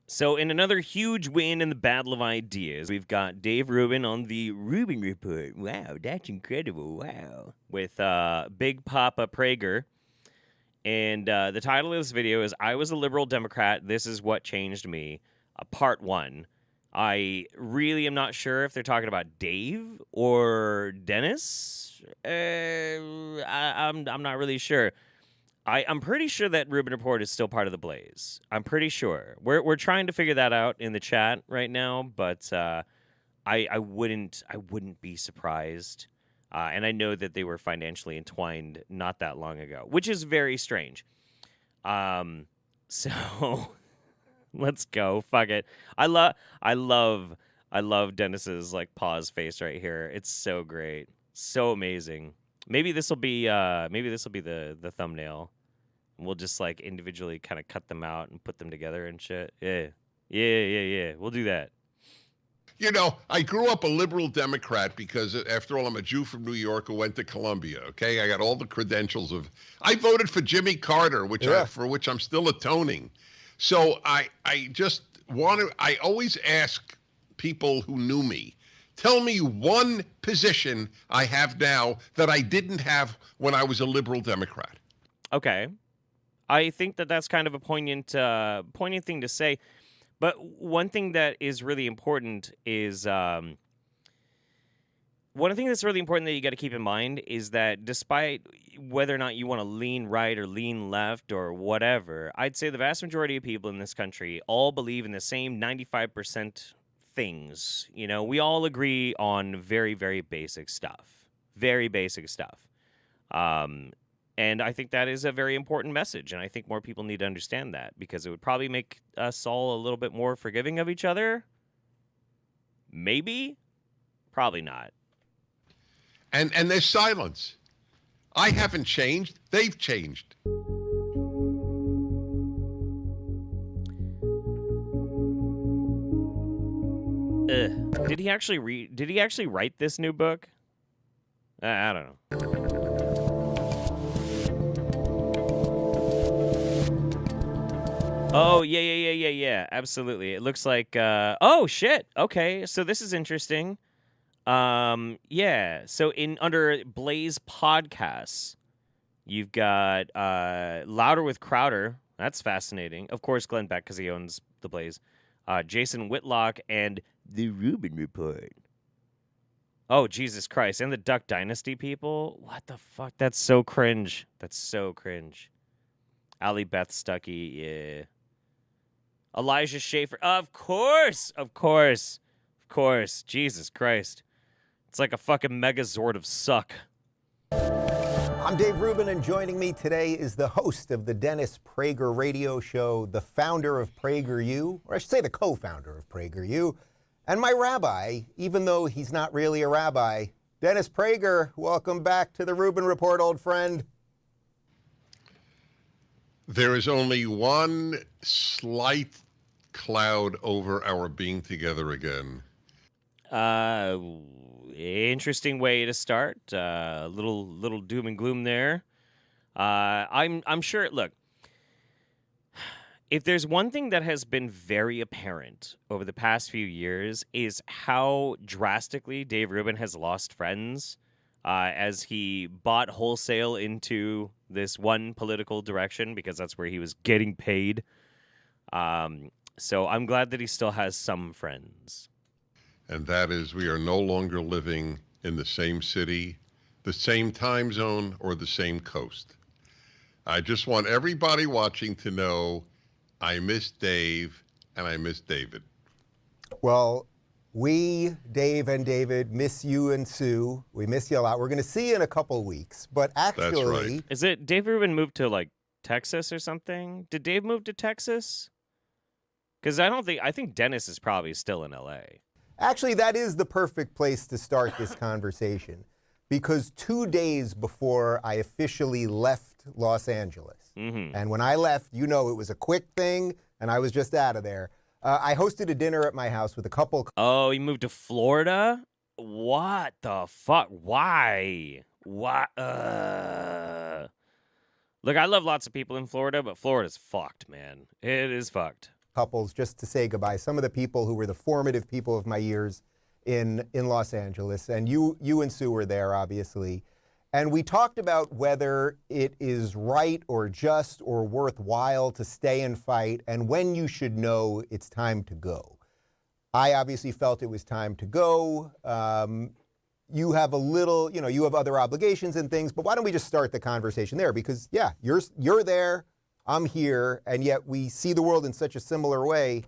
So in another huge win in the Battle of Ideas, we've got Dave Rubin on the Rubin Report. Wow, that's incredible. Wow. With Big Papa Prager. And the title of this video is I Was a Liberal Democrat. This is What Changed Me, Part 1. I really am not sure if they're talking about Dave or Dennis. I'm not really sure. I'm pretty sure that Rubin Report is still part of the Blaze. I'm pretty sure. We're trying to figure that out in the chat right now, but I wouldn't be surprised. And I know that they were financially entwined not that long ago, which is very strange. So let's go. Fuck it. I love Dennis's like pause face right here. It's so great. So amazing. Maybe this will be the thumbnail. We'll just like individually kind of cut them out and put them together and shit. Yeah. We'll do that. You know, I grew up a liberal Democrat because, after all, I'm a Jew from New York who went to Columbia, okay? I got all the credentials of... I voted for Jimmy Carter, for which I'm still atoning. So I just want to... I always ask people who knew me, tell me one position I have now that I didn't have when I was a liberal Democrat. Okay. I think that that's kind of a poignant thing to say. But one thing that is really important is one thing that's really important that you got to keep in mind is that despite whether or not you want to lean right or lean left or whatever, I'd say the vast majority of people in this country all believe in the same 95% things. You know, we all agree on very, very basic stuff. Very basic stuff. And I think that is a very important message, and I think more people need to understand that because it would probably make us all a little bit more forgiving of each other. Maybe? Probably not. And there's silence. I haven't changed. They've changed. Did he actually write this new book? I don't know. Oh, yeah, absolutely. It looks like, oh, shit. Okay, so this is interesting. Yeah, so under Blaze Podcasts, you've got Louder with Crowder. That's fascinating. Of course, Glenn Beck, because he owns the Blaze. Jason Whitlock and the Rubin Report. Oh, Jesus Christ. And the Duck Dynasty people? What the fuck? That's so cringe. Allie Beth Stuckey, yeah. Elijah Schaefer. Of course. Jesus Christ. It's like a fucking megazord of suck. I'm Dave Rubin, and joining me today is the host of the Dennis Prager radio show, the founder of PragerU, or I should say the co-founder of PragerU, and my rabbi, even though he's not really a rabbi. Dennis Prager, welcome back to the Rubin Report, old friend. There is only one slight cloud over our being together again. Interesting way to start. Little doom and gloom there. I'm sure. Look, if there's one thing that has been very apparent over the past few years is how drastically Dave Rubin has lost friends as he bought wholesale into this one political direction because that's where he was getting paid. So I'm glad that he still has some friends. And that is, we are no longer living in the same city, the same time zone, or the same coast. I just want everybody watching to know I miss Dave and I miss David. Well, we, Dave and David, miss you and Sue. We miss you a lot. We're going to see you in a couple weeks, but actually... That's right. Is it Dave Rubin moved to, like, Texas or something? Did Dave move to Texas? Because I think Dennis is probably still in L.A. Actually, that is the perfect place to start this conversation, because 2 days before I officially left Los Angeles, and when I left, you know, it was a quick thing, and I was just out of there. I hosted a dinner at my house with a couple. Oh, he moved to Florida? What the fuck? Why? What? Look, I love lots of people in Florida, but Florida's fucked, man. It is fucked. couples just to say goodbye. Some of the people who were the formative people of my years in Los Angeles. And you and Sue were there, obviously. And we talked about whether it is right or just or worthwhile to stay and fight, and when you should know it's time to go. I obviously felt it was time to go. You have a little, you have other obligations and things, but why don't we just start the conversation there? Because, yeah, you're there, I'm here, and yet we see the world in such a similar way.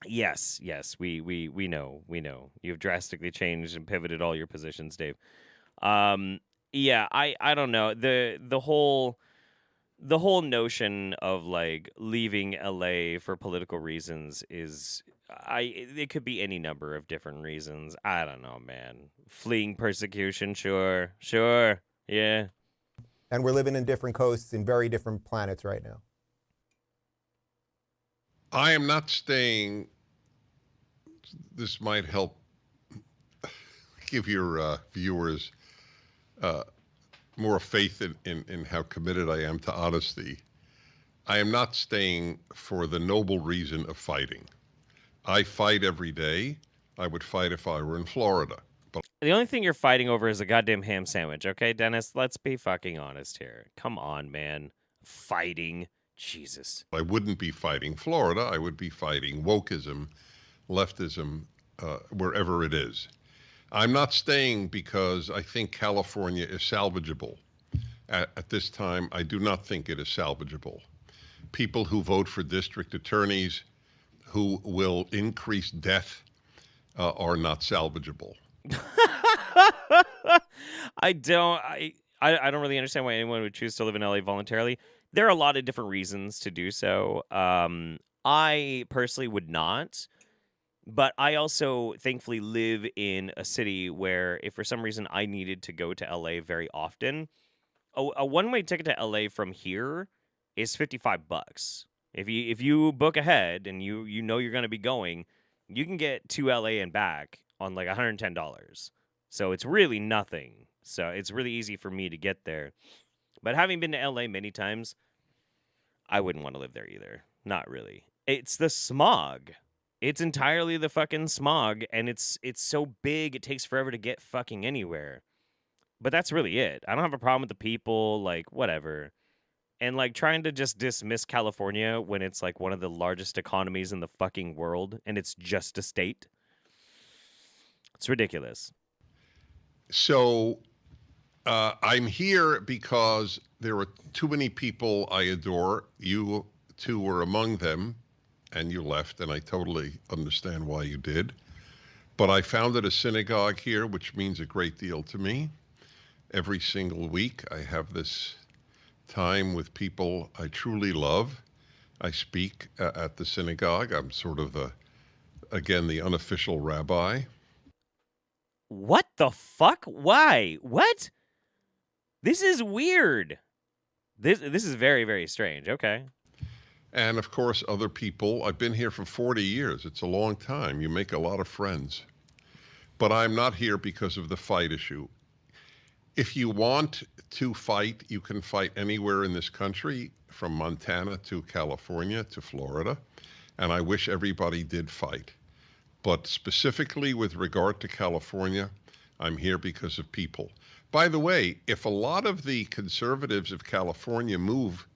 Yes, we know. You've drastically changed and pivoted all your positions, Dave. Yeah, I don't know. The whole notion of like leaving LA for political reasons it could be any number of different reasons. I don't know, man. Fleeing persecution, sure. Yeah. And we're living in different coasts in very different planets right now. I am not staying. This might help give your viewers more faith in how committed I am to honesty. I am not staying for the noble reason of fighting. I fight every day. I would fight if I were in Florida. But the only thing you're fighting over is a goddamn ham sandwich, okay, Dennis? Let's be fucking honest here. Come on, man. Fighting. Jesus. I wouldn't be fighting Florida. I would be fighting wokeism, leftism, wherever it is. I'm not staying because I think California is salvageable. At this time, I do not think it is salvageable. People who vote for district attorneys who will increase death are not salvageable. I don't really understand why anyone would choose to live in LA voluntarily. There are a lot of different reasons to do so. I personally would not, but I also thankfully live in a city where if for some reason I needed to go to LA very often, a one-way ticket to LA from here is $55. If you book ahead and you know you're going to be going, you can get to LA and back on like $110. So it's really nothing. So it's really easy for me to get there. But having been to LA many times, I wouldn't want to live there either. Not really. It's the smog. It's entirely the fucking smog, and it's so big it takes forever to get fucking anywhere. But that's really it. I don't have a problem with the people, like, whatever. And, like, trying to just dismiss California when it's, like, one of the largest economies in the fucking world, and it's just a state. It's ridiculous. So I'm here because there are too many people I adore. You two were among them, and you left, and I totally understand why you did. But I founded a synagogue here, which means a great deal to me. Every single week, I have this time with people I truly love. I speak at the synagogue. I'm sort of the unofficial rabbi. What the fuck? Why? What? This is weird. This is very, very strange. Okay. And of course, other people. I've been here for 40 years. It's a long time. You make a lot of friends. But I'm not here because of the fight issue. If you want to fight, you can fight anywhere in this country, from Montana to California to Florida. And I wish everybody did fight. But specifically with regard to California, I'm here because of people. By the way, if a lot of the conservatives of California move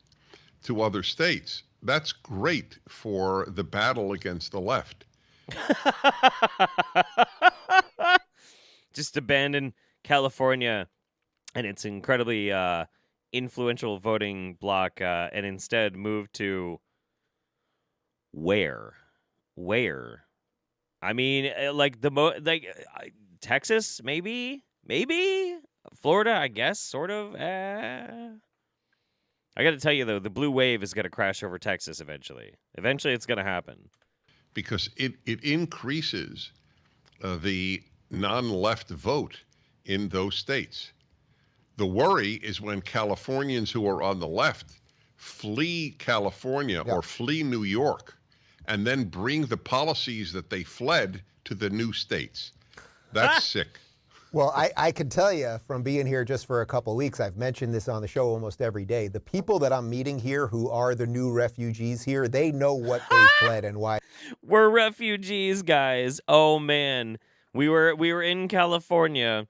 to other states, that's great for the battle against the left. Just abandon California and its incredibly influential voting bloc, and instead move to where? I mean, like Texas, maybe, Florida, I guess, sort of. I got to tell you though, the blue wave is going to crash over Texas eventually. Eventually, it's going to happen because it increases the non-left vote in those states. The worry is when Californians who are on the left flee California or flee New York and then bring the policies that they fled to the new states. That's sick. Well, I can tell you from being here just for a couple of weeks, I've mentioned this on the show almost every day. The people that I'm meeting here who are the new refugees here, they know what they fled and why. We're refugees, guys. Oh man. We were in California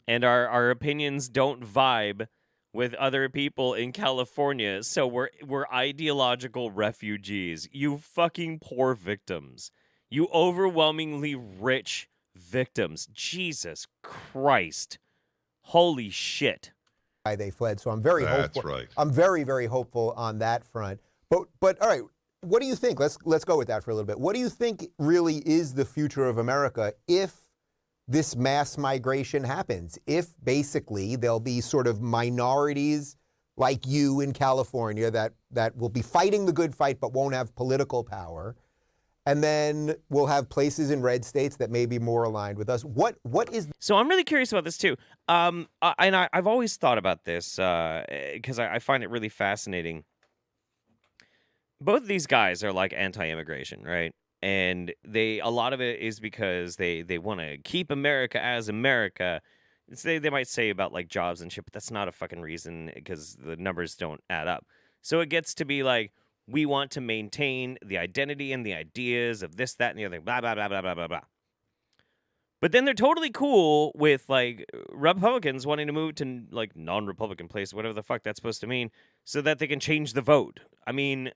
and our opinions don't vibe with other people in California. So we're ideological refugees. You fucking poor victims. You overwhelmingly rich victims. Jesus Christ. Holy shit. Why they fled. So I'm very hopeful. That's right. I'm very, very hopeful on that front. But all right, what do you think? Let's go with that for a little bit. What do you think really is the future of America if this mass migration happens? If basically there'll be sort of minorities like you in California that will be fighting the good fight but won't have political power, and then we'll have places in red states that may be more aligned with us. What is? So I'm really curious about this too. And I've always thought about this because I find it really fascinating. Both of these guys are like anti-immigration, right? And a lot of it is because they want to keep America as America. They might say about like jobs and shit, but that's not a fucking reason because the numbers don't add up. So it gets to be like, we want to maintain the identity and the ideas of this, that, and the other, blah, blah, blah, blah, blah, blah, blah. But then they're totally cool with like Republicans wanting to move to like non-Republican place, whatever the fuck that's supposed to mean, so that they can change the vote. I mean,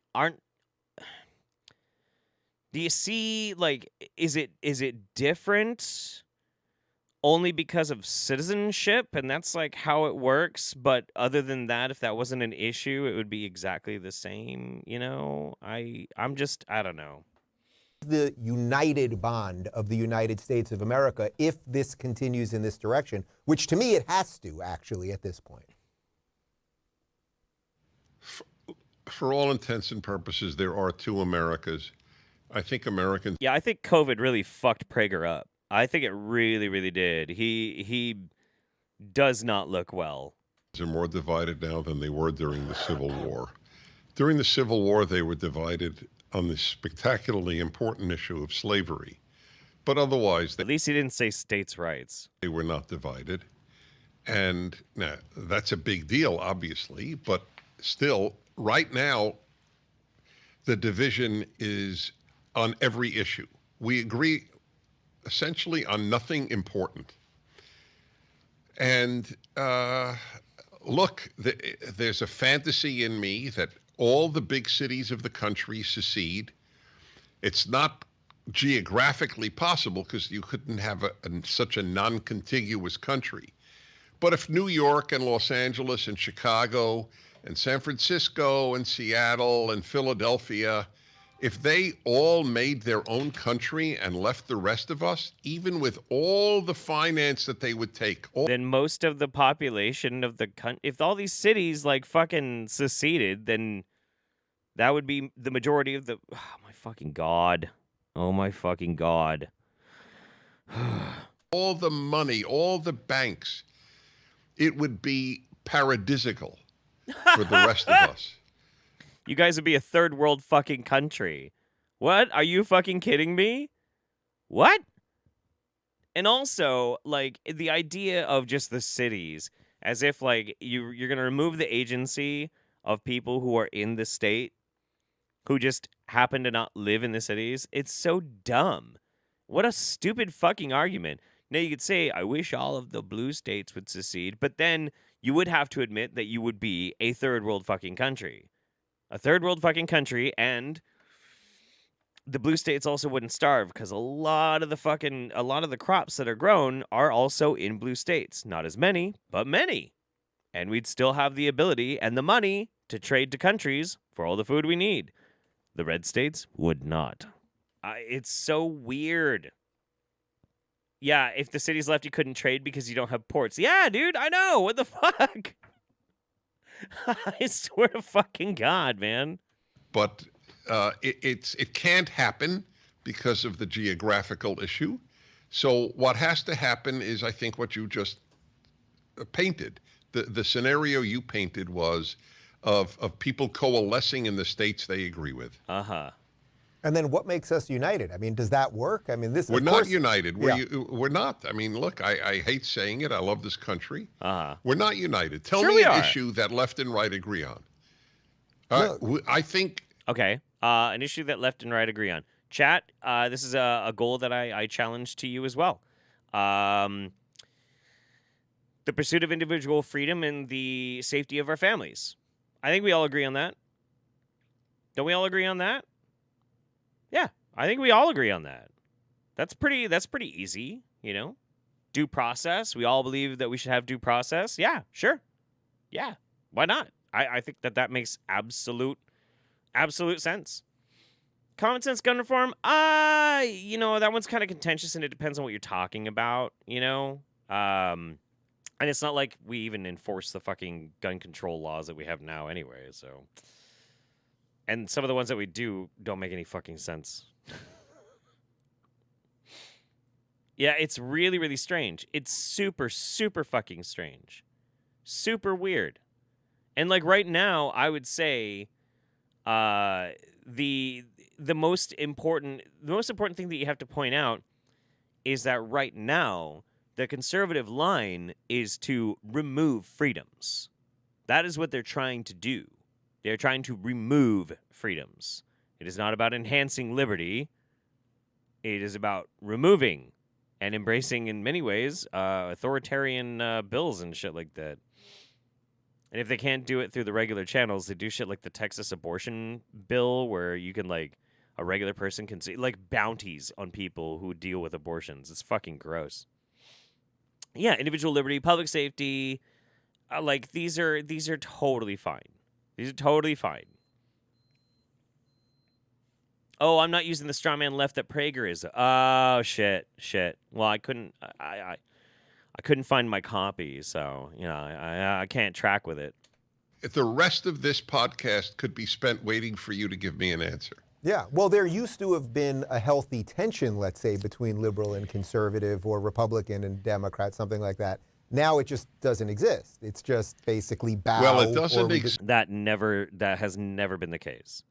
do you see, like, is it different only because of citizenship, and that's like how it works? But other than that, if that wasn't an issue, it would be exactly the same, you know? I don't know. The united bond of the United States of America if this continues in this direction, which to me it has to actually at this point. For all intents and purposes, there are two Americas. I think Americans. Yeah, I think COVID really fucked Prager up. I think it really, really did. He does not look well. Are more divided now than they were during the Civil War. During the Civil War, they were divided on the spectacularly important issue of slavery. But otherwise, At least he didn't say states' rights. They were not divided. And now, that's a big deal, obviously. But still, right now, the division is on every issue. We agree essentially on nothing important. And look, there's a fantasy in me that all the big cities of the country secede. It's not geographically possible because you couldn't have such a non-contiguous country. But if New York and Los Angeles and Chicago and San Francisco and Seattle and Philadelphia, if they all made their own country and left the rest of us, even with all the finance that they would take. Then most of the population of the country, if all these cities like fucking seceded, then that would be the majority of the, oh my fucking God. Oh my fucking God. All the money, all the banks, it would be paradisical for the rest of us. You guys would be a third world fucking country. What? Are you fucking kidding me? What? And also, like, the idea of just the cities, as if, like, you're going to remove the agency of people who are in the state, who just happen to not live in the cities. It's so dumb. What a stupid fucking argument. Now, you could say, I wish all of the blue states would secede, but then you would have to admit that you would be a third world fucking country. A third world fucking country, and the blue states also wouldn't starve because a lot of the crops that are grown are also in blue states. Not as many, but many. And we'd still have the ability and the money to trade to countries for all the food we need. The red states would not. It's so weird. Yeah, if the cities left, you couldn't trade because you don't have ports. Yeah, dude, I know. What the fuck? I swear to fucking God, man. But it can't happen because of the geographical issue. So what has to happen is, I think, what you just painted. The scenario you painted was of people coalescing in the states they agree with. Uh-huh. And then what makes us united? I mean, does that work? I mean, we're not united. Yeah. We're not. I mean, look, I hate saying it. I love this country. Uh-huh. We're not united. Tell Sure me we an are. issue that left and right agree on. No. I think. Okay. An issue that left and right agree on. Chat, this is a goal that I challenge to you as well. The pursuit of individual freedom and the safety of our families. I think we all agree on that. Don't we all agree on that? Yeah, I think we all agree on that. That's pretty easy, you know? Due process. We all believe that we should have due process. Yeah, sure. Yeah, why not? I think that makes absolute sense. Common sense gun reform, that one's kind of contentious and it depends on what you're talking about, you know? And it's not like we even enforce the fucking gun control laws that we have now anyway, so. And some of the ones that we do don't make any fucking sense. Yeah, it's really, really strange. It's super, super fucking strange. Super weird. And like right now, I would say the most important thing that you have to point out is that right now the conservative line is to remove freedoms. That is what they're trying to do. They're trying to remove freedoms. It is not about enhancing liberty. It is about removing and embracing, in many ways, authoritarian bills and shit like that. And if they can't do it through the regular channels, they do shit like the Texas abortion bill where you can, like, a regular person can see, like, bounties on people who deal with abortions. It's fucking gross. Yeah, individual liberty, public safety, these are totally fine. These are totally fine. Oh, I'm not using the straw man left that Prager is. Oh, shit. Well, I couldn't find my copy, so, I can't track with it. The rest of this podcast could be spent waiting for you to give me an answer. Yeah, well, there used to have been a healthy tension, let's say, between liberal and conservative or Republican and Democrat, something like that. Now it just doesn't exist. It's just basically bow. Well, it doesn't exist. That has never been the case.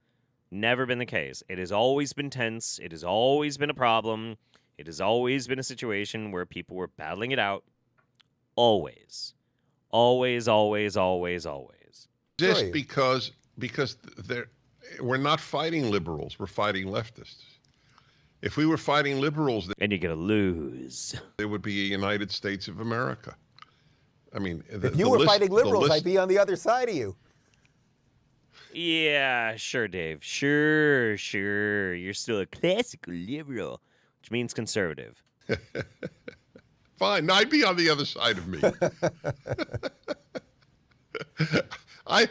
Never been the case. It has always been tense. It has always been a problem. It has always been a situation where people were battling it out. Always. Always. Just because we're not fighting liberals. We're fighting leftists. If we were fighting liberals, and you're going to lose. There would be a United States of America. I mean, if you were fighting liberals, I'd be on the other side of you. Yeah, sure, Dave. Sure. You're still a classical liberal, which means conservative. Fine. I'd be on the other side of me. I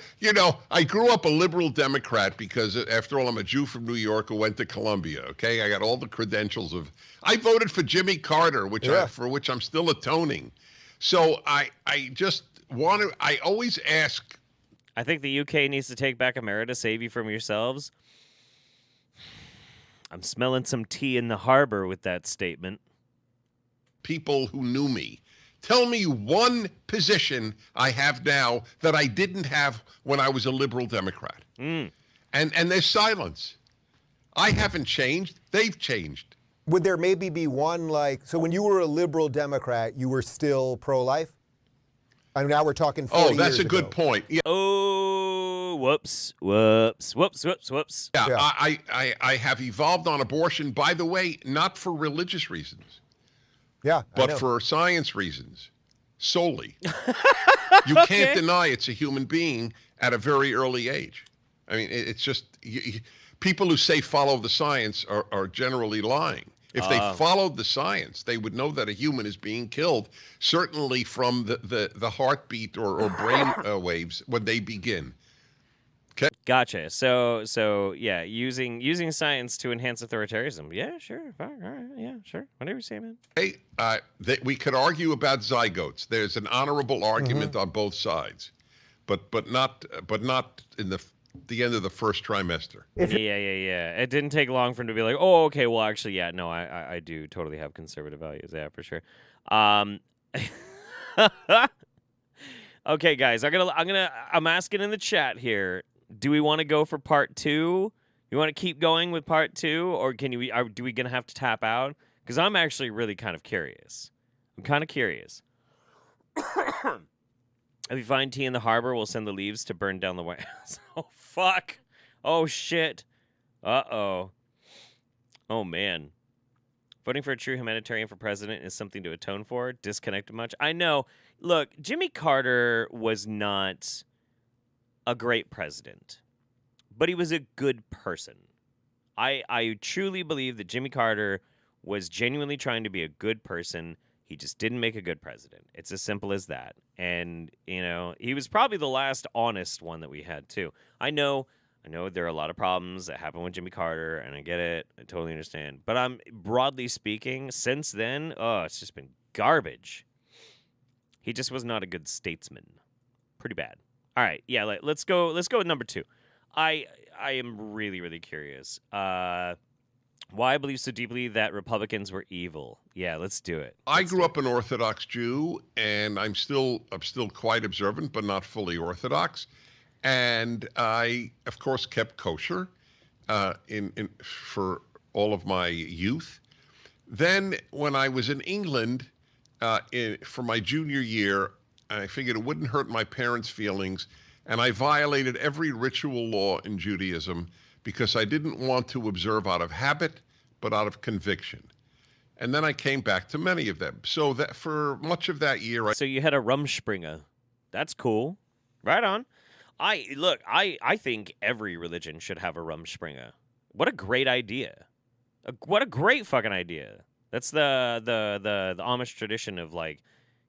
grew up a liberal Democrat because, after all, I'm a Jew from New York who went to Columbia, okay? I got all the credentials I voted for Jimmy Carter, for which I'm still atoning. So I always ask. I think the UK needs to take back America to save you from yourselves. I'm smelling some tea in the harbor with that statement. People who knew me. Tell me one position I have now that I didn't have when I was a liberal Democrat. And there's silence. I haven't changed. They've changed. Would there maybe be one, so when you were a liberal Democrat, you were still pro-life? And now we're talking 40 years ago. Oh, that's a good point. Yeah. Oh, whoops. Yeah, I have evolved on abortion, by the way, not for religious reasons. Yeah, but for science reasons, solely. You can't deny it's a human being at a very early age. I mean, it's just people who say follow the science are generally lying. If they followed the science, they would know that a human is being killed, certainly from the heartbeat or brain waves when they begin. Okay. Gotcha. So yeah, using science to enhance authoritarianism. Yeah, sure. Fine. All right. Yeah, sure. Whatever you say, man. Hey, we could argue about zygotes. There's an honorable argument on both sides, but not in the end of the first trimester. Yeah. It didn't take long for him to be like, oh, okay, well, actually, yeah, no, I do totally have conservative values. Yeah, for sure. Okay, guys, I'm asking in the chat here. Do we want to go for part 2? You want to keep going with part 2, or do we gonna have to tap out? Because I'm actually really kind of curious. I'm kind of curious. If you find tea in the harbor, we'll send the leaves to burn down the White House. Oh, fuck. Oh, shit. Uh-oh. Oh, man. Voting for a true humanitarian for president is something to atone for. Disconnected much? I know. Look, Jimmy Carter was not a great president, but he was a good person. I truly believe that Jimmy Carter was genuinely trying to be a good person. He just didn't make a good president. It's as simple as that. And, he was probably the last honest one that we had, too. I know there are a lot of problems that happened with Jimmy Carter, and I get it. I totally understand. But broadly speaking, since then, it's just been garbage. He just was not a good statesman. Pretty bad. All right, yeah, let's go with number 2. I am really, really curious. Why I believe so deeply that Republicans were evil. Yeah, let's do it. I grew up an Orthodox Jew, and I'm still quite observant, but not fully Orthodox. And I, of course, kept kosher for all of my youth. Then, when I was in England for my junior year, I figured it wouldn't hurt my parents' feelings, and I violated every ritual law in Judaism because I didn't want to observe out of habit, but out of conviction. And then I came back to many of them. So that for much of that year... So you had a Rumspringa. That's cool. Right on. I think every religion should have a Rumspringa. What a great idea. What a great fucking idea. That's the Amish tradition of,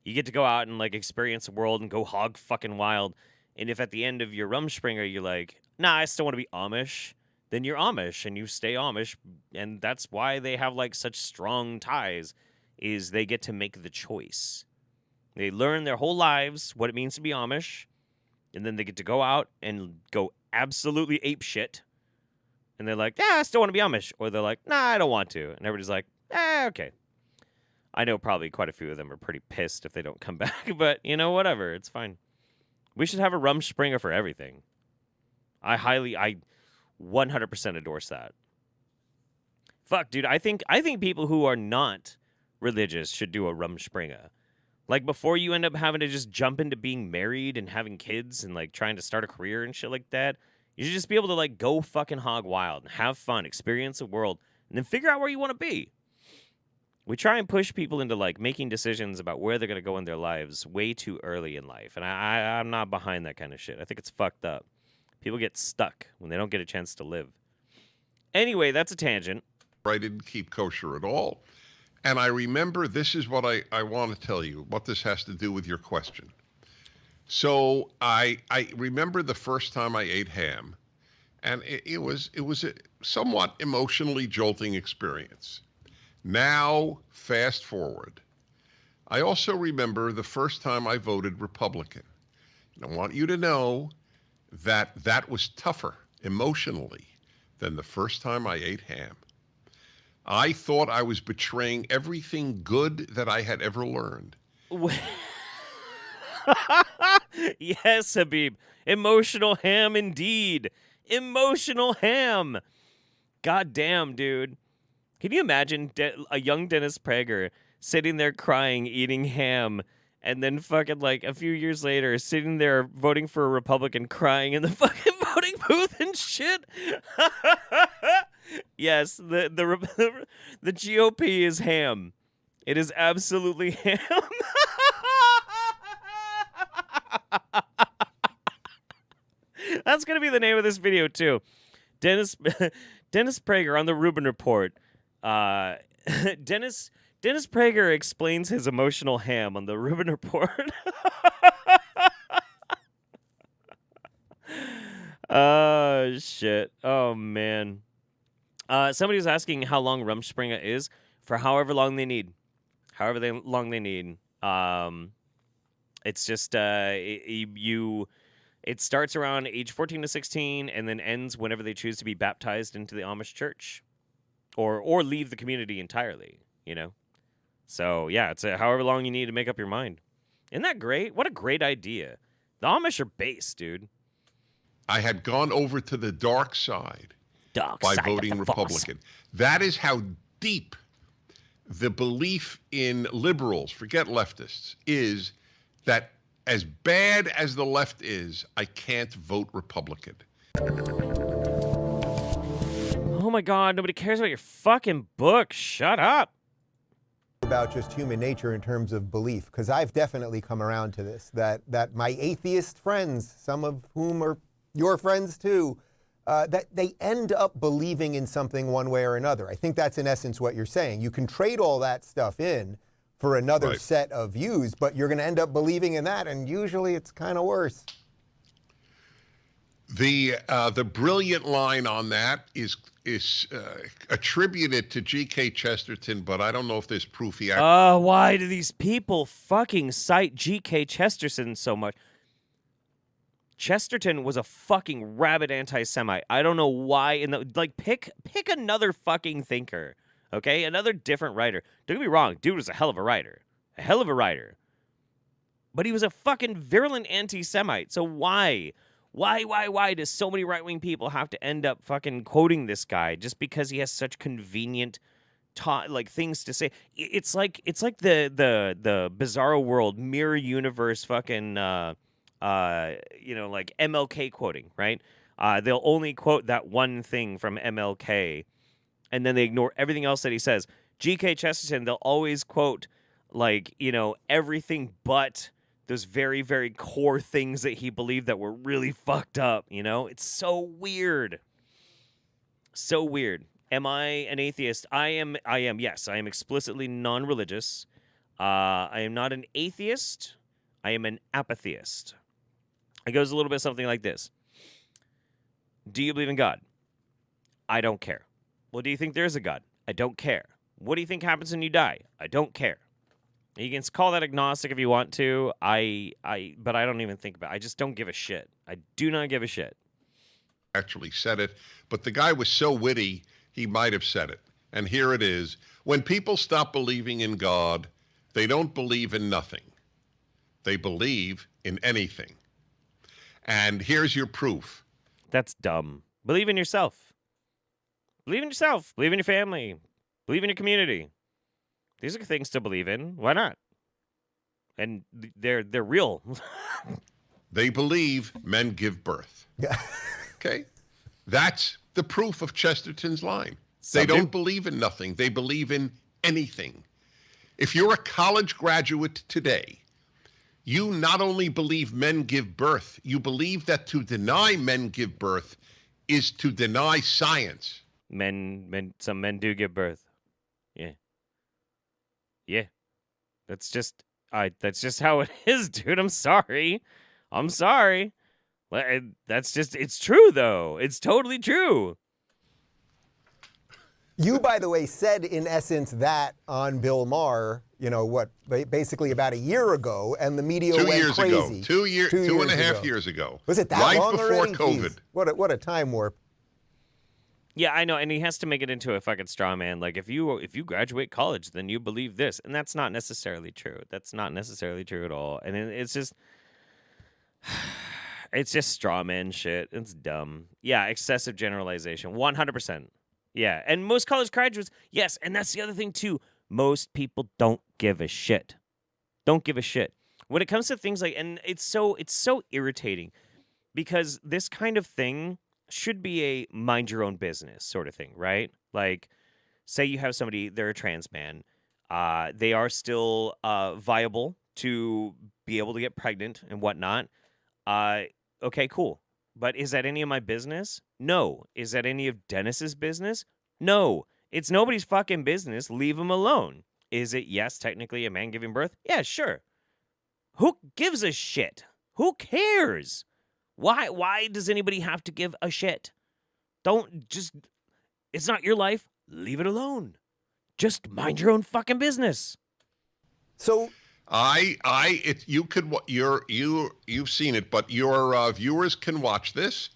you get to go out and, experience the world and go hog fucking wild. And if at the end of your Rumspringa you're like, nah, I still want to be Amish, then you're Amish and you stay Amish. And that's why they have, such strong ties, is they get to make the choice. They learn their whole lives what it means to be Amish, and then they get to go out and go absolutely ape shit. And they're like, I still want to be Amish. Or they're like, nah, I don't want to. And everybody's like, okay. I know probably quite a few of them are pretty pissed if they don't come back, but, whatever. It's fine. We should have a Rumspringa for everything. I 100% endorse that. Fuck, dude, I think people who are not religious should do a Rumspringa. Before you end up having to just jump into being married and having kids and, trying to start a career and shit like that, you should just be able to, go fucking hog wild and have fun, experience the world, and then figure out where you want to be. We try and push people into, making decisions about where they're going to go in their lives way too early in life, and I'm not behind that kind of shit. I think it's fucked up. People get stuck when they don't get a chance to live. Anyway, that's a tangent. I didn't keep kosher at all. And I remember, this is what I want to tell you, what this has to do with your question. So I remember the first time I ate ham, and it was a somewhat emotionally jolting experience. Now, fast forward. I also remember the first time I voted Republican. And I want you to know that was tougher emotionally than the first time I ate ham. I thought I was betraying everything good that I had ever learned. Yes, Habib. Emotional ham indeed. Emotional ham. God damn, dude. Can you imagine a young Dennis Prager sitting there crying, eating ham, and then fucking a few years later sitting there voting for a Republican, crying in the fucking voting booth and shit? Yes, the GOP is ham. It is absolutely ham. That's gonna be the name of this video too. Dennis Prager on the Rubin Report. Dennis Prager explains his emotional ham on the Rubin Report. Oh shit. Oh man. Somebody was asking how long Rumspringa is. For however long they need. Long they need. It's just it starts around age 14 to 16 and then ends whenever they choose to be baptized into the Amish church, or leave the community entirely. So yeah, it's however long you need to make up your mind. Isn't that great? What a great idea. The Amish are base, dude. I had gone over to the dark side. by voting Republican. That is how deep the belief in liberals, forget leftists, is that as bad as the left is, I can't vote Republican. Oh my God, nobody cares about your fucking book. Shut up. About just human nature in terms of belief, because I've definitely come around to this, that my atheist friends, some of whom are your friends too, that they end up believing in something one way or another. I think that's in essence what you're saying. You can trade all that stuff in for another set of views, but you're going to end up believing in that, and usually it's kind of worse. The brilliant line on that is attributed to G.K. Chesterton, but I don't know if there's proof he actually... Why do these people fucking cite G.K. Chesterton so much? Chesterton was a fucking rabid anti-Semite. I don't know why. Pick another fucking thinker, okay? Another different writer. Don't get me wrong, dude was a hell of a writer. A hell of a writer. But he was a fucking virulent anti-Semite. So why? Why does so many right-wing people have to end up fucking quoting this guy just because he has such convenient things to say? It's like the Bizarro World mirror universe fucking like MLK quoting, right? They'll only quote that one thing from MLK, and then they ignore everything else that he says. G.K. Chesterton, they'll always quote everything but those very, very core things that he believed that were really fucked up, It's so weird. So weird. Am I an atheist? I am, yes. I am explicitly non-religious. I am not an atheist. I am an apatheist. It goes a little bit something like this. Do you believe in God? I don't care. Well, do you think there's a God? I don't care. What do you think happens when you die? I don't care. You can call that agnostic if you want to. But I don't even think about it. I just don't give a shit. I do not give a shit. Actually said it, but the guy was so witty, he might have said it. And here it is. When people stop believing in God, they don't believe in nothing. They believe in anything. And here's your proof. That's dumb. Believe in yourself. Believe in yourself. Believe in your family. Believe in your community. These are things to believe in. Why not? And they're real. They believe men give birth. Yeah. Okay? That's the proof of Chesterton's line. They don't believe in nothing. They believe in anything. If you're a college graduate today, you not only believe men give birth, you believe that to deny men give birth is to deny science. Some men do give birth. Yeah. Yeah. That's just how it is, dude. I'm sorry. It's true, though. It's totally true. You, by the way, said in essence that on Bill Maher, basically about a year ago, and the media went crazy. 2.5 years ago. Was it that long already? Right before COVID. Jeez. What a time warp. Yeah, I know, and he has to make it into a fucking straw man. Like, if you graduate college, then you believe this, and that's not necessarily true. That's not necessarily true at all. And it's just straw man shit. It's dumb. Yeah, excessive generalization, 100%. Yeah, and most college graduates, yes, and that's the other thing too. Most people don't give a shit. Don't give a shit when it comes to things like, and it's so irritating because this kind of thing should be a mind your own business sort of thing, right? Like, say you have somebody, they're a trans man. They are still viable to be able to get pregnant and whatnot. Okay, cool. But is that any of my business? No. Is that any of Dennis's business? No. It's nobody's fucking business. Leave him alone. Is it, yes, technically a man giving birth? Yeah, sure. Who gives a shit? Who cares? Why does anybody have to give a shit? It's not your life. Leave it alone. Just mind your own fucking business. So you've seen it, but your viewers can watch this.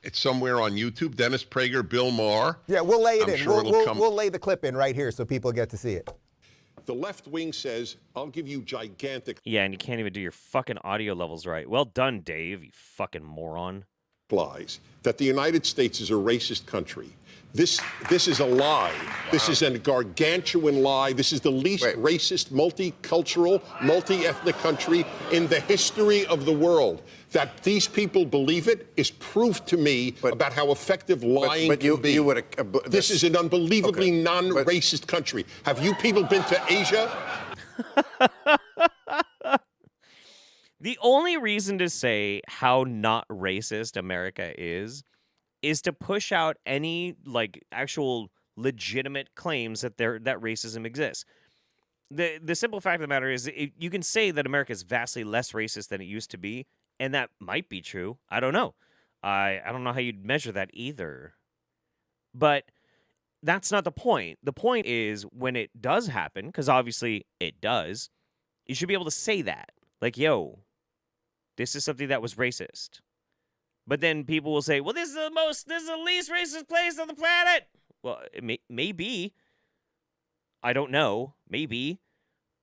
It's somewhere on YouTube. Dennis Prager, Bill Maher. Yeah, we'll lay it in. Sure we'll lay the clip in right here so people get to see it. The left wing says, I'll give you gigantic... Yeah, and you can't even do your fucking audio levels right. Well done, Dave, you fucking moron. lies that the United States is a racist country. This is a lie. Wow. This is a gargantuan lie. This is the least racist, multicultural, multi-ethnic country in the history of the world. That these people believe it is proof to me about how effective lying can be. This is an unbelievably non-racist country. Have you people been to Asia? The only reason to say how not racist America is to push out any actual legitimate claims that racism exists. The simple fact of the matter is you can say that America is vastly less racist than it used to be, and that might be true. I don't know. I don't know how you'd measure that either. But that's not the point. The point is when it does happen, because obviously it does, you should be able to say that. Like, yo, this is something that was racist. But then people will say, well, this is the least racist place on the planet. Well, it may be. I don't know. Maybe.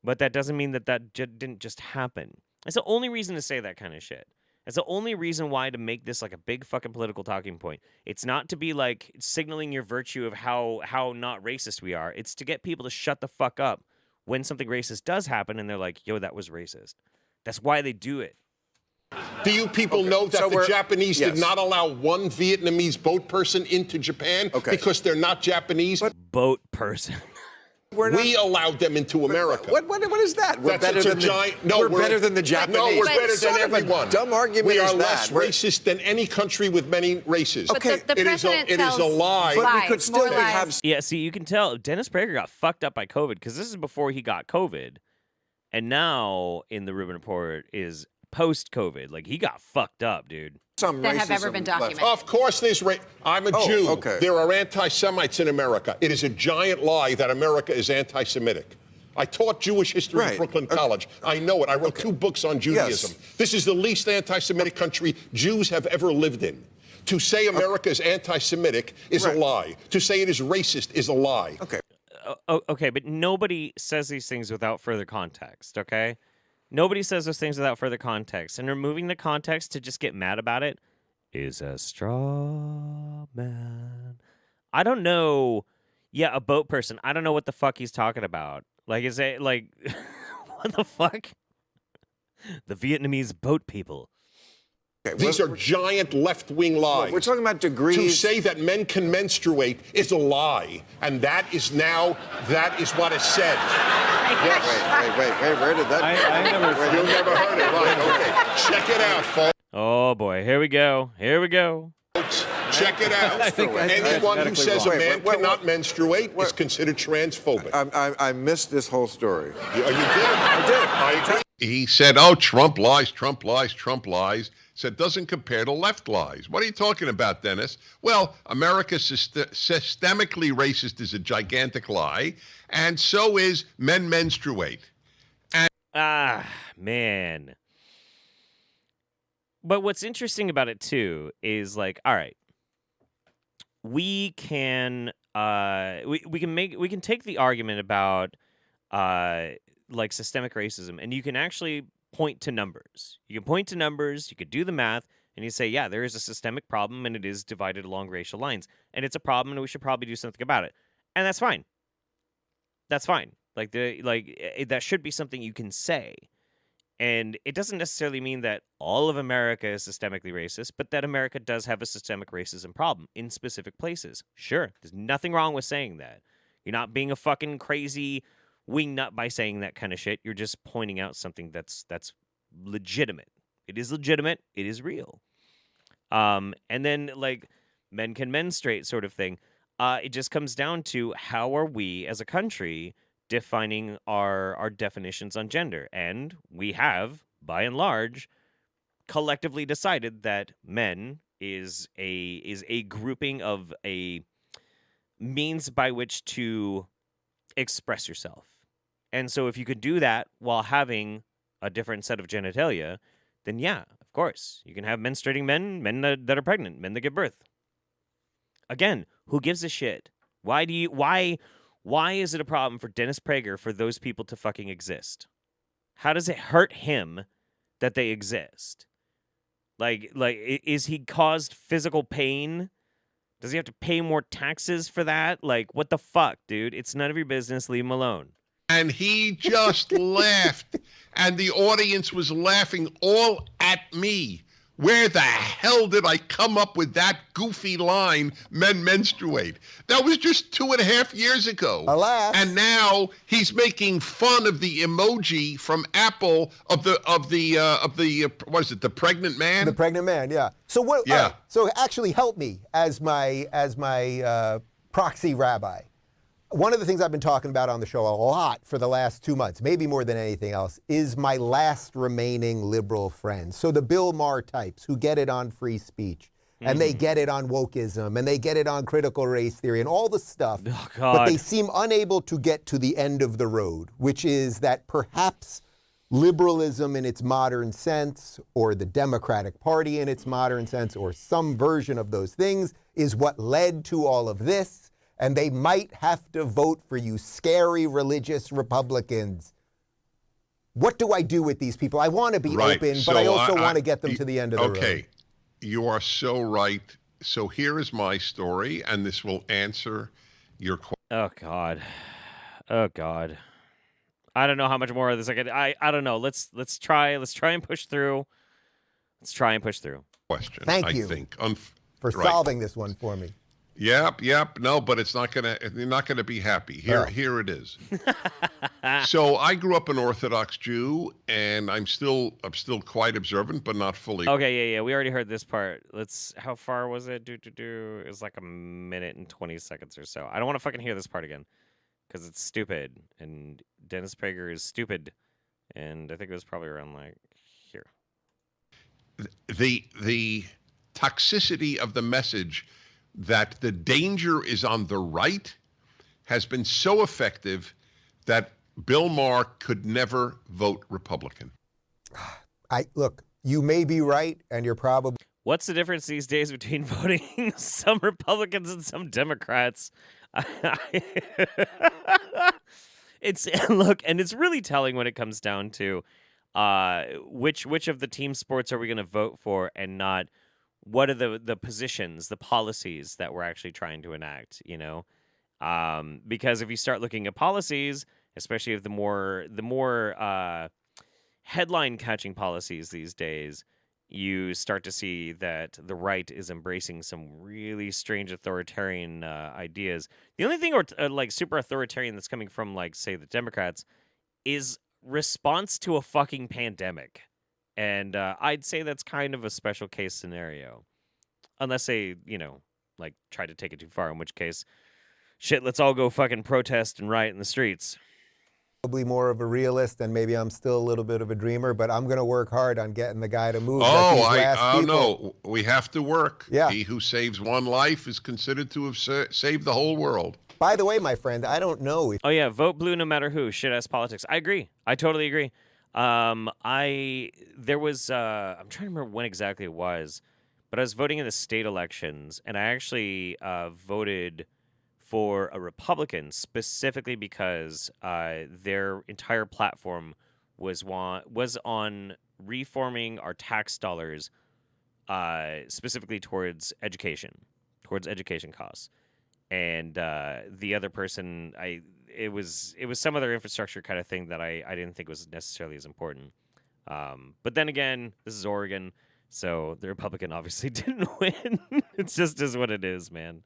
But that doesn't mean that didn't just happen. That's the only reason to say that kind of shit. That's the only reason why to make this like a big fucking political talking point. It's not to be like signaling your virtue of how not racist we are. It's to get people to shut the fuck up when something racist does happen and they're like, yo, that was racist. That's why they do it. Do you people know that the Japanese did not allow one Vietnamese boat person into Japan because they're not Japanese? Boat person. We allowed them into America. What is that? We're better than the Japanese. No, we're better than everyone. Dumb argument. We are less racist than any country with many races. Okay, it is a lie. But we could still have. Yeah, see, you can tell Dennis Prager got fucked up by COVID because this is before he got COVID, and now in the Rubin Report is post-COVID. Like he got fucked up, dude. That have ever been documented. Of course there's I'm a Jew. Okay. There are anti-Semites in America. It is a giant lie that America is anti-Semitic. I taught Jewish history at Brooklyn College. I know it. I wrote 2 books on Judaism. Yes. This is the least anti-Semitic country Jews have ever lived in. To say America is anti-Semitic is a lie. To say it is racist is a lie. Okay. Okay, but nobody says these things without further context, okay? Nobody says those things without further context, and removing the context to just get mad about it is a straw man. I don't know. Yeah, a boat person. I don't know what the fuck he's talking about. Like, is it like, what the fuck? The Vietnamese boat people. Okay, these are giant left-wing lies. We're talking about degrees. To say that men can menstruate is a lie, and that is what is said. Wait, where did that? You never heard it, right? Okay, check it out, folks. Oh boy, here we go. Check it out. Anyone who says a man cannot menstruate is considered transphobic. I missed this whole story. You did? I agree. He said, oh, Trump lies, Trump lies, Trump lies. Said, doesn't compare to left lies. What are you talking about, Dennis? Well, America systemically racist is a gigantic lie, and so is men menstruate. Man. But what's interesting about it, too, is like, all right, we can take the argument about like systemic racism, and you can actually point to numbers. You can point to numbers, you could do the math, and you say, yeah, there is a systemic problem, and it is divided along racial lines, and it's a problem, and we should probably do something about it. And that's fine. That's fine. That should be something you can say. And it doesn't necessarily mean that all of America is systemically racist, but that America does have a systemic racism problem in specific places. Sure, there's nothing wrong with saying that. You're not being a fucking crazy wingnut by saying that kind of shit. You're just pointing out something that's legitimate. It is legitimate. It is real. And then, like, men can menstruate sort of thing. It just comes down to how are we as a country defining our definitions on gender. And we have, by and large, collectively decided that men is a grouping of a means by which to express yourself. And so if you could do that while having a different set of genitalia, then yeah, of course, you can have menstruating men that are pregnant, men that give birth. Again, who gives a shit? Why is it a problem for Dennis Prager for those people to fucking exist? How does it hurt him that they exist? Is he caused physical pain? Does he have to pay more taxes for that? Like, what the fuck, dude? It's none of your business. Leave him alone. And he just laughed, and the audience was laughing all at me. Where the hell did I come up with that goofy line, men menstruate? That was just 2.5 years ago. Alas. And now he's making fun of the emoji from Apple of the what is it, the pregnant man? The pregnant man, yeah. So what? Yeah. Right, so actually help me as my proxy rabbi. One of the things I've been talking about on the show a lot for the last 2 months, maybe more than anything else, is my last remaining liberal friends. So the Bill Maher types who get it on free speech, and they get it on wokeism, and they get it on critical race theory, and all the stuff. Oh, God. But they seem unable to get to the end of the road, which is that perhaps liberalism in its modern sense, or the Democratic Party in its modern sense, or some version of those things, is what led to all of this. And they might have to vote for you scary religious Republicans. What do I do with these people? I want to be open, but I also want to get them to the end of the road. Okay, you are so right. So here is my story, and this will answer your question. Oh, God. Oh, God. I don't know how much more of this I could. I don't know. Let's try and push through. Let's try and push through. Question. Thank you I think for solving this one for me. Yep. No, but you're not gonna be happy. Here it is. So I grew up an Orthodox Jew, and I'm still quite observant, but not fully. Okay, yeah. We already heard this part. How far was it? It was like 1 minute and 20 seconds or so. I don't want to fucking hear this part again because it's stupid, and Dennis Prager is stupid, and I think it was probably around like here. The toxicity of the message that the danger is on the right has been so effective that Bill Maher could never vote Republican. Look, you may be right, and you're probably... What's the difference these days between voting some Republicans and some Democrats? It's really telling when it comes down to which of the team sports are we going to vote for, and not what are the positions, the policies that we're actually trying to enact, you know? Because if you start looking at policies, especially of the more headline-catching policies these days, you start to see that the right is embracing some really strange authoritarian ideas. The only thing like super authoritarian that's coming from, like, say, the Democrats is response to a fucking pandemic. And I'd say that's kind of a special case scenario. Unless they, like, try to take it too far, in which case, shit, let's all go fucking protest and riot in the streets. Probably more of a realist, and maybe I'm still a little bit of a dreamer, but I'm going to work hard on getting the guy to move. No, we have to work. Yeah. He who saves one life is considered to have saved the whole world. By the way, my friend, I don't know if... Oh, yeah, vote blue no matter who. Shit-ass politics. I agree. I totally agree. I'm trying to remember when exactly it was, but I was voting in the state elections, and I actually voted for a Republican specifically because their entire platform was on reforming our tax dollars specifically towards education costs. And the other person, it was some other infrastructure kind of thing that I didn't think was necessarily as important. But then again, this is Oregon, so the Republican obviously didn't win. It's just is what it is, man.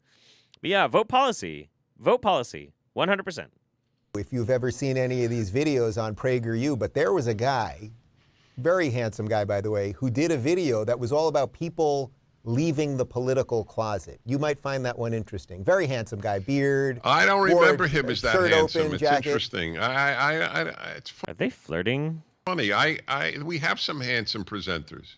But yeah, vote policy, 100%. If you've ever seen any of these videos on PragerU, but there was a guy, very handsome guy, by the way, who did a video that was all about people leaving the political closet. You might find that one interesting. Very handsome guy, beard. I don't remember him as that handsome. Open, it's jacket. Interesting. It's Are they flirting? funny. We have some handsome presenters.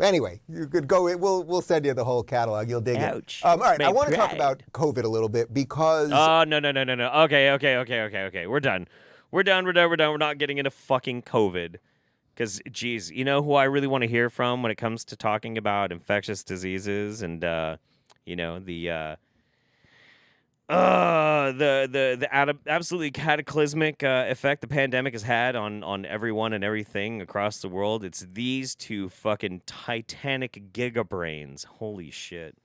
Anyway, you could go. We'll send you the whole catalog. You'll dig Ouch. it. All right, My I want to talk pride. about COVID a little bit because. Oh, no. Okay. We're done. We're not getting into fucking COVID. Because, geez, you know who I really want to hear from when it comes to talking about infectious diseases and, the absolutely cataclysmic effect the pandemic has had on everyone and everything across the world. It's these two fucking titanic gigabrains. Holy shit.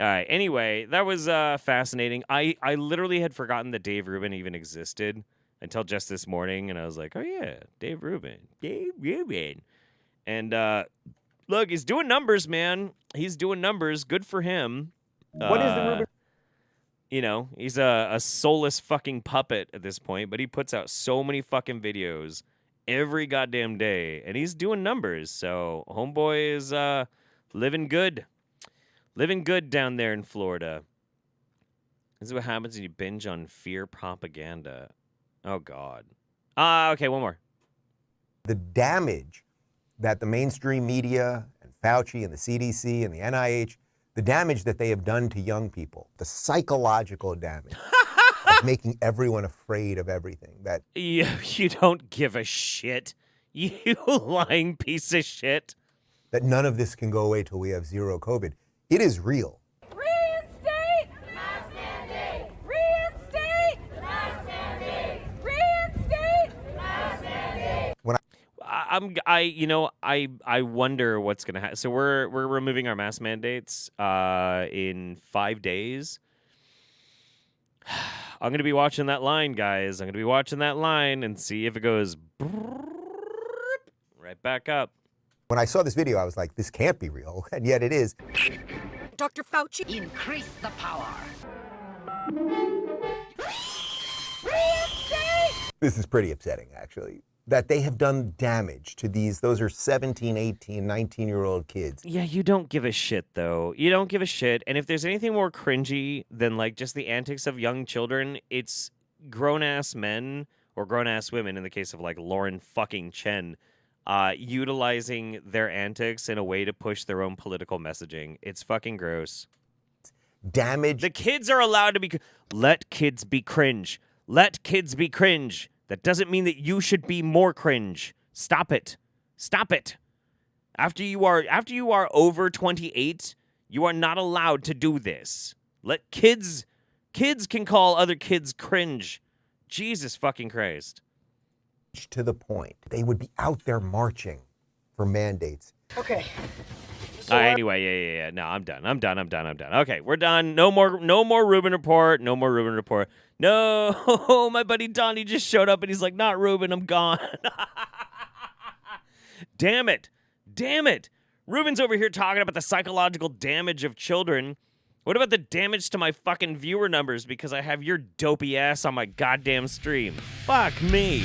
All right. Anyway, that was fascinating. I literally had forgotten that Dave Rubin even existed until just this morning, and I was like, oh yeah, Dave Rubin. And look, he's doing numbers, man. He's doing numbers. Good for him. What is the Rubin? You know, he's a soulless fucking puppet at this point, but he puts out so many fucking videos every goddamn day, and he's doing numbers. So homeboy is living good down there in Florida. This is what happens when you binge on fear propaganda. Oh God. Okay, one more. The damage that the mainstream media and Fauci and the CDC and the NIH, the damage that they have done to young people, the psychological damage of making everyone afraid of everything. That you don't give a shit. You lying piece of shit. That none of this can go away till we have zero COVID. It is real. Reinstate the mask mandate. Reinstate the mask mandate. Reinstate the mask mandate. I wonder what's gonna happen. So we're removing our mask mandates in 5 days. I'm gonna be watching that line, guys. I'm gonna be watching that line and see if it goes right back up. When I saw this video, I was like, this can't be real, and yet it is. Dr. Fauci, Increase the power. reinstate. This is pretty upsetting, actually, that they have done damage to those are 17, 18, 19-year-old kids. Yeah, you don't give a shit, though. You don't give a shit. And if there's anything more cringy than, like, just the antics of young children, it's grown-ass men or grown-ass women, in the case of, like, Lauren fucking Chen, utilizing their antics in a way to push their own political messaging. It's fucking gross. Damage. The kids are allowed to be... Let kids be cringe. Let kids be cringe. That doesn't mean that you should be more cringe. Stop it. Stop it. After you are over 28, you are not allowed to do this. Let kids can call other kids cringe. Jesus fucking Christ. To the point, they would be out there marching for mandates. Okay. Anyway, yeah. No, I'm done. Okay, we're done. No more Rubin report. No more Rubin report. No, my buddy Donnie just showed up and he's like, not Rubin, I'm gone. Damn it. Rubin's over here talking about the psychological damage of children. What about the damage to my fucking viewer numbers because I have your dopey ass on my goddamn stream? Fuck me.